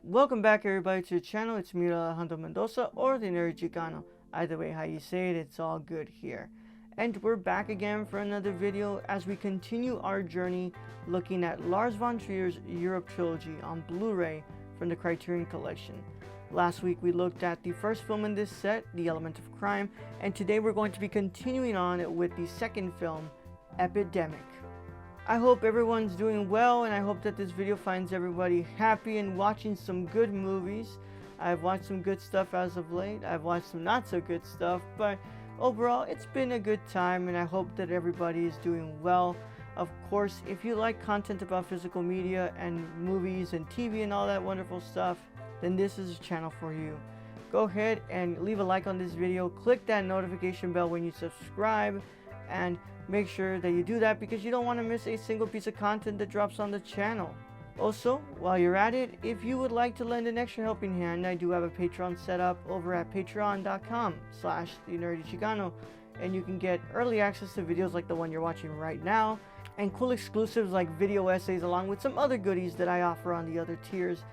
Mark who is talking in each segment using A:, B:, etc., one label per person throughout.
A: Welcome back everybody to the channel. It's me, Alejandro Mendoza, or the Nerd Chicano. Either way how you say it, it's all good here. And we're back again for another video as we continue our journey looking at Lars von Trier's Europe Trilogy on Blu-ray from the Criterion Collection. Last week we looked at the first film in this set, The Element of Crime, and today we're going to be continuing on with the second film, Epidemic. I hope everyone's doing well, and I hope that this video finds everybody happy and watching some good movies. I've watched some good stuff as of late. I've watched some not so good stuff, but overall it's been a good time, and I hope that everybody is doing well. Of course, if you like content about physical media and movies and TV and all that wonderful stuff, then this is a channel for you. Go ahead and leave a like on this video, click that notification bell when you subscribe, and make sure that you do that because you don't want to miss a single piece of content that drops on the channel. Also, while you're at it, if you would like to lend an extra helping hand, I do have a Patreon set up over at patreon.com/thenerdchicano, and you can get early access to videos like the one you're watching right now, and cool exclusives like video essays along with some other goodies that I offer on the other tiers.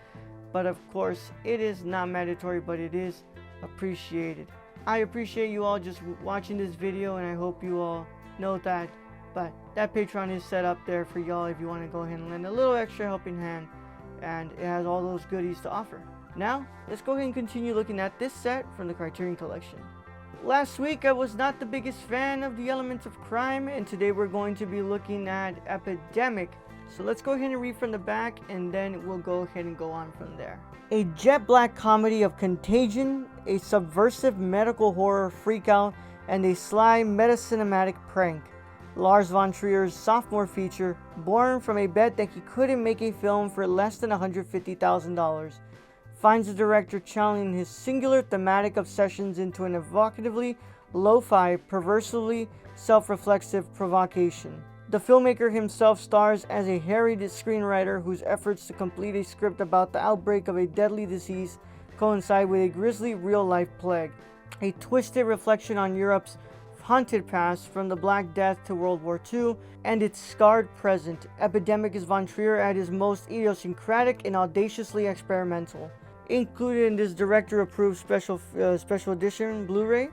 A: But of course, it is not mandatory, but it is appreciated. I appreciate you all just watching this video, and I hope you all know that. But that Patreon is set up there for y'all if you want to go ahead and lend a little extra helping hand, and it has all those goodies to offer. Now let's go ahead and continue looking at this set from the Criterion Collection. Last week I was not the biggest fan of The Element of Crime, and today we're going to be looking at Epidemic. So let's go ahead and read from the back, and then we'll go ahead and go on from there. A jet black comedy of contagion, a subversive medical horror freakout, and a sly meta-cinematic prank. Lars von Trier's sophomore feature, born from a bet that he couldn't make a film for less than $150,000, finds the director channeling his singular thematic obsessions into an evocatively lo-fi, perversively self-reflexive provocation. The filmmaker himself stars as a harried screenwriter whose efforts to complete a script about the outbreak of a deadly disease coincide with a grisly real-life plague. A twisted reflection on Europe's haunted past, from the Black Death to World War II, and its scarred present. Epidemic is von Trier at his most idiosyncratic and audaciously experimental. Included in this director-approved special edition Blu-ray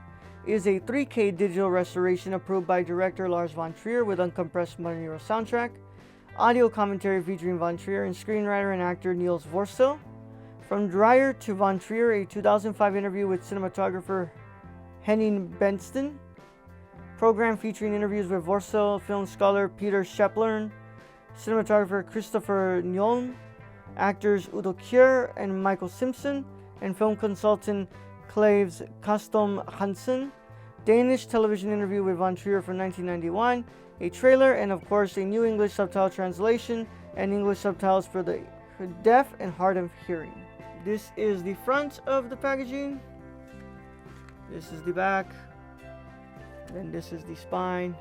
A: is a 3K digital restoration approved by director Lars von Trier with uncompressed modern Euro soundtrack, audio commentary featuring von Trier and screenwriter and actor Niels Vorso. From Dreyer to von Trier, a 2005 interview with cinematographer Henning Benston. Program featuring interviews with Vorso, film scholar Peter Scheplern, cinematographer Christopher Njolm, actors Udo Kier and Michael Simpson, and film consultant Claves Kastom Hansen. Danish television interview with von Trier from 1991, a trailer, and of course a new English subtitle translation and English subtitles for the deaf and hard of hearing. This is the front of the packaging. This is the back. Then this is the spine.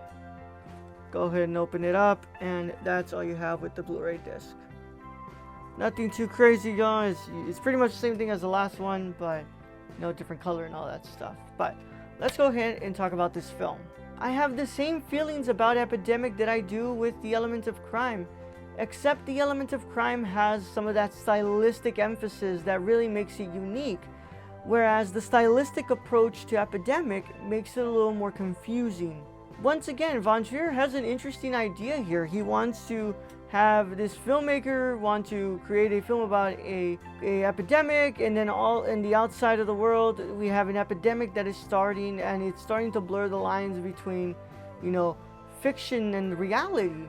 A: Go ahead and open it up, and that's all you have with the Blu-ray disc. Nothing too crazy, guys. It's pretty much the same thing as the last one, but no different color and all that stuff. But let's go ahead and talk about this film. I have the same feelings about Epidemic that I do with The Element of Crime, except The Element of Crime has some of that stylistic emphasis that really makes it unique, whereas the stylistic approach to Epidemic makes it a little more confusing. Once again, von Trier has an interesting idea here. He wants to have this filmmaker want to create a film about a epidemic, and then all in the outside of the world we have an epidemic that is starting, and it's starting to blur the lines between, you know, fiction and reality.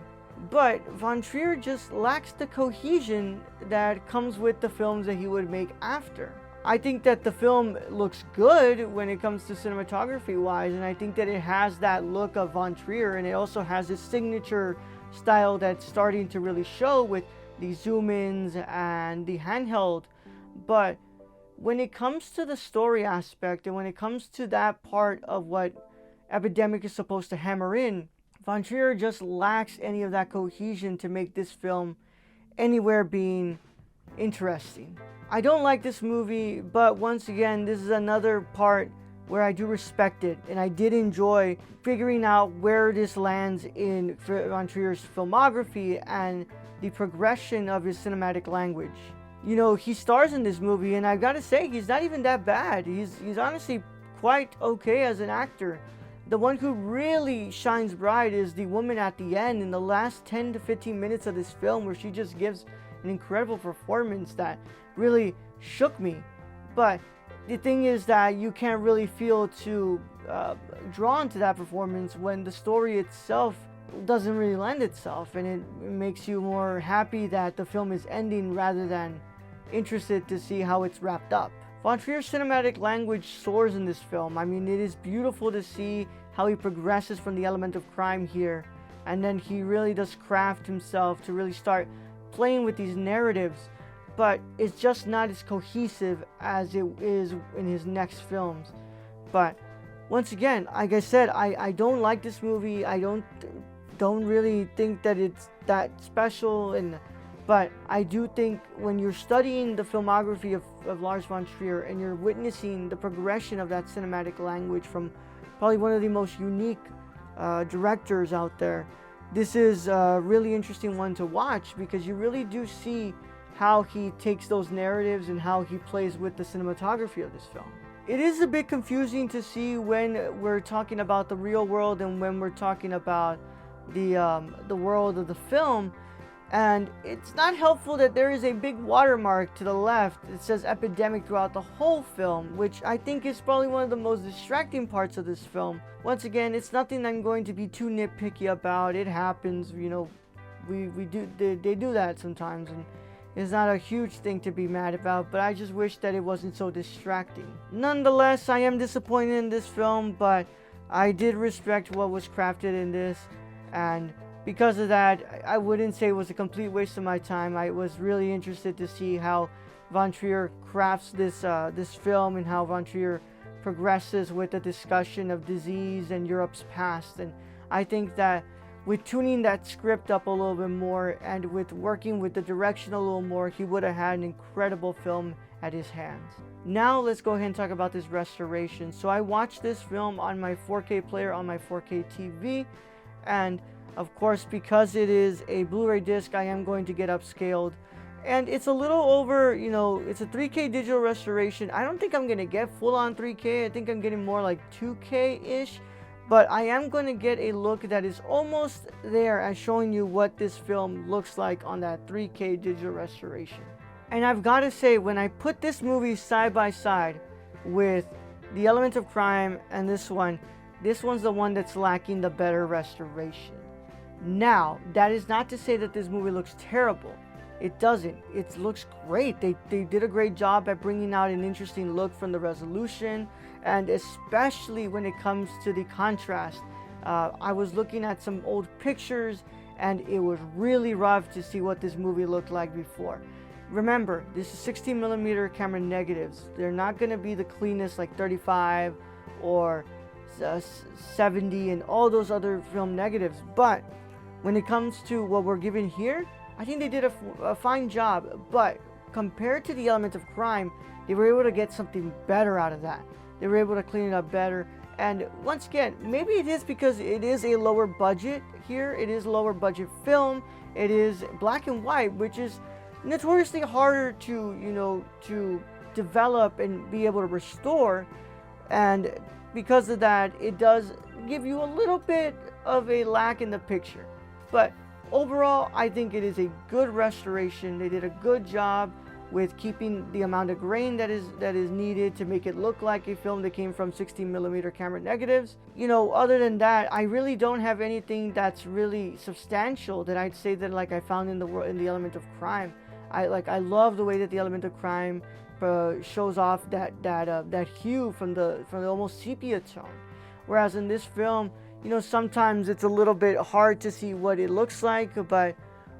A: But von Trier just lacks the cohesion that comes with the films that he would make after. I think that the film looks good when it comes to cinematography wise, and I think that it has that look of von Trier, and it also has his signature style that's starting to really show with the zoom-ins and the handheld. But when it comes to the story aspect, and when it comes to that part of what Epidemic is supposed to hammer in, von Trier just lacks any of that cohesion to make this film anywhere being interesting. I don't like this movie, but once again, this is another part where I do respect it, and I did enjoy figuring out where this lands in von Trier's filmography and the progression of his cinematic language. you know, he stars in this movie, and I've got to say, he's not even that bad. He's honestly quite okay as an actor. The one who really shines bright is the woman at the end in the last 10 to 15 minutes of this film, where she just gives an incredible performance that really shook me. But the thing is that you can't really feel too drawn to that performance when the story itself doesn't really lend itself, and it makes you more happy that the film is ending rather than interested to see how it's wrapped up. Von Trier's cinematic language soars in this film. I mean, it is beautiful to see how he progresses from the element of crime here, and then he really does craft himself to really start playing with these narratives, but it's just not as cohesive as it is in his next films. But once again, like I said, I don't like this movie. I don't really think that it's that special, but I do think when you're studying the filmography of Lars von Trier, and you're witnessing the progression of that cinematic language from probably one of the most unique directors out there, this is a really interesting one to watch, because you really do see how he takes those narratives and how he plays with the cinematography of this film. It is a bit confusing to see when we're talking about the real world and when we're talking about the world of the film. And it's not helpful that there is a big watermark to the left that says Epidemic throughout the whole film, which I think is probably one of the most distracting parts of this film. Once again, it's nothing I'm going to be too nitpicky about. It happens, you know, they do that sometimes, and it's not a huge thing to be mad about, but I just wish that it wasn't so distracting. Nonetheless, I am disappointed in this film, but I did respect what was crafted in this, and because of that, I wouldn't say it was a complete waste of my time. I was really interested to see how von Trier crafts this film, and how von Trier progresses with the discussion of disease and Europe's past. And I think that with tuning that script up a little bit more, and with working with the direction a little more, he would have had an incredible film at his hands. Now let's go ahead and talk about this restoration. So I watched this film on my 4K player on my 4K TV, and of course, because it is a Blu-ray disc, I am going to get upscaled. And it's a little over, you know, it's a 3K digital restoration. I don't think I'm going to get full-on 3K. I think I'm getting more like 2K-ish. But I am going to get a look that is almost there as showing you what this film looks like on that 3K digital restoration. And I've got to say, when I put this movie side by side with The Element of Crime and this one's the one that's lacking the better restoration. Now, that is not to say that this movie looks terrible. It doesn't. It looks great. They did a great job at bringing out an interesting look from the resolution, and especially when it comes to the contrast. I was looking at some old pictures, and it was really rough to see what this movie looked like before. Remember, this is 16mm camera negatives. They're not going to be the cleanest like 35 or 70 and all those other film negatives, but when it comes to what we're given here, I think they did a fine job. But compared to The Element of Crime, they were able to get something better out of that. They were able to clean it up better. And once again, maybe it is because it is a lower budget here. It is a lower budget film. It is black and white, which is notoriously harder to develop and be able to restore. And because of that, it does give you a little bit of a lack in the picture. But overall, I think it is a good restoration. They did a good job with keeping the amount of grain that is needed to make it look like a film that came from 16mm camera negatives. You know, other than that, I really don't have anything that's really substantial that I'd say that like I found in the Element of Crime. I love the way that the Element of Crime shows off that hue from the almost sepia tone, whereas in this film, you know, sometimes it's a little bit hard to see what it looks like, but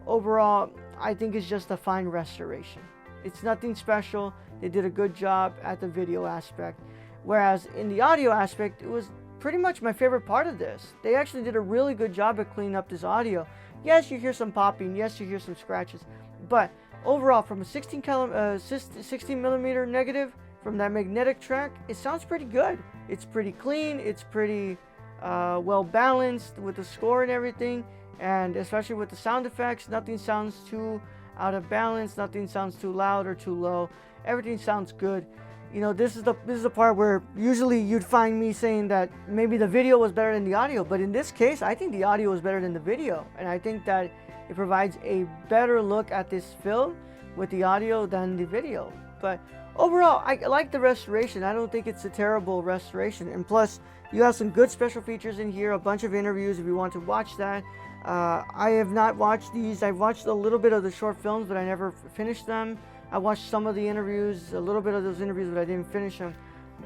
A: overall, I think it's just a fine restoration. It's nothing special. They did a good job at the video aspect, whereas in the audio aspect, it was pretty much my favorite part of this. They actually did a really good job at cleaning up this audio. Yes, you hear some popping. Yes, you hear some scratches, but overall, from a 16mm negative, from that magnetic track, it sounds pretty good. It's pretty clean. It's pretty well balanced with the score and everything, and especially with the sound effects, nothing sounds too out of balance. Nothing sounds too loud or too low. Everything sounds good. You know, this is the part where usually you'd find me saying that maybe the video was better than the audio, but in this case, I think the audio is better than the video, and I think that it provides a better look at this film with the audio than the video. But overall, I like the restoration. I don't think it's a terrible restoration, and plus, you have some good special features in here, a bunch of interviews if you want to watch that. I have not watched these. I've watched a little bit of the short films, but I never finished them. I watched some of the interviews, a little bit of those interviews, but I didn't finish them.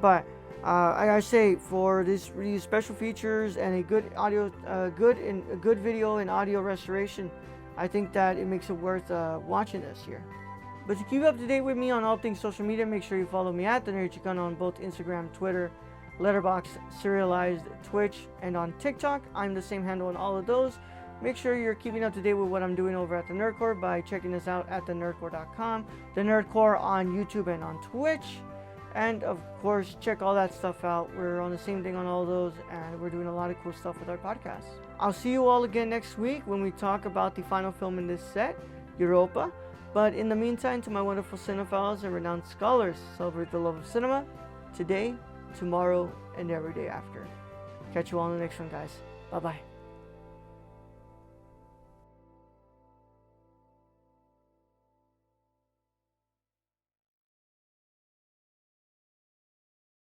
A: But I say, for these special features and a good audio, a good video and audio restoration, I think that it makes it worth watching this here. But to keep up to date with me on all things social media, make sure you follow me at The Nerd Chicano on both Instagram, Twitter, Letterboxd, Serialized, Twitch, and on TikTok. I'm the same handle on all of those. Make sure you're keeping up to date with what I'm doing over at The Nerdcore by checking us out at thenerdcore.com, The Nerdcore on YouTube and on Twitch. And of course, check all that stuff out. We're on the same thing on all those, and we're doing a lot of cool stuff with our podcast. I'll see you all again next week when we talk about the final film in this set, Europa. But in the meantime, to my wonderful cinephiles and renowned scholars, celebrate the love of cinema today, tomorrow, and every day after. Catch you all in the next one, guys. Bye-bye.